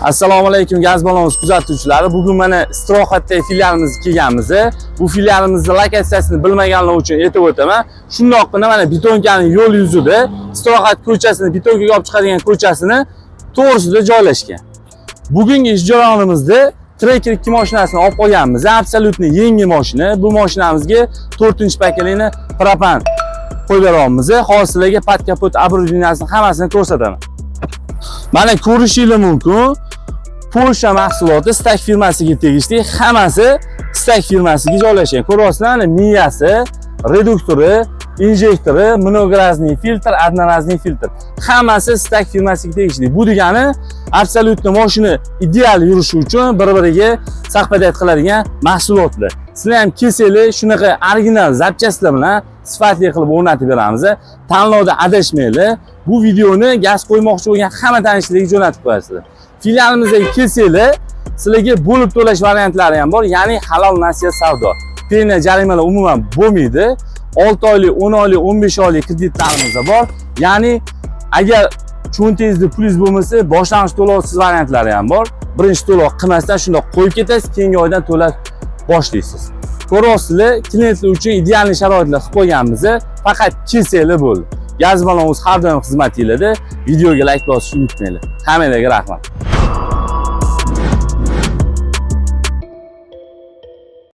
Assalomu alaykum gaz balonimiz kuzatuvchilari. Bugun mana istirohatdagi filialimizga kelganmiz. Bu filialimizning lokatsiyasini bilmaganlar uchun aytib o'taman. Shundoqqina mana Betonkaning yo'l yuzida istirohat ko'chasini, Betonkaga olib chiqadigan ko'chasini to'g'risida joylashgan. Bugungi ish jarayonimizda Tracker 2 mashinasini olib qo'yganmiz. Absolutni yangi mashina. Bu mashinamizga 4-paketli propan qo'yib beryapmiz. Hozir sizlarga pat kapot оборудованиясini hammasini ko'rsataman. Mana ko'rishingiz mumkin. Polsha mahsuloti Stak firmasiga tegishli, hammasi Stak firmasiga joylashgan. Ko'ryapsizlar, miyasi, reduktori, injektori, mnogorazniy filtr, одноразniy filtr. Hammasi Stak firmasiga tegishli. Bu degani absolutni mashina ideal yurishi uchun bir-biriga sahbadat qiladigan mahsulotlar. Sizlar ham kelsanglar, shunaqa original zapchastlar bilan sifatli qilib o'rnatib beramiz. Tanlovda adashmanglar. Bu videoni gaz qo'ymoqchi bo'lgan hamma tanishlarga jo'natib qo'yasizlar. Filialimizga kelsanglar, sizlarga bo'lib to'lash variantlari ham bor, ya'ni halol nasiya savdo. Penya jarimalar umuman bo'lmaydi. 6 oylik, 10 oylik, 15 oylik kreditlarimiz bor. Ya'ni agar cho'ntingizda pulingiz bo'lmasa, boshlang'ich to'lovsiz variantlari ham bor. Birinchi to'lov qilmasdan shunday qo'yib ketasiz, keyingi oydan to'lab boshlaysiz. Ko'ryapsizlar, klientlar uchun ideal sharoitlar qilib qo'yganmiz. Faqat kelsanglar bo'ldi. Gaz balonimiz har doim xizmatingizda. Videoga like bosishni unutmanglar. Hammalarga rahmat.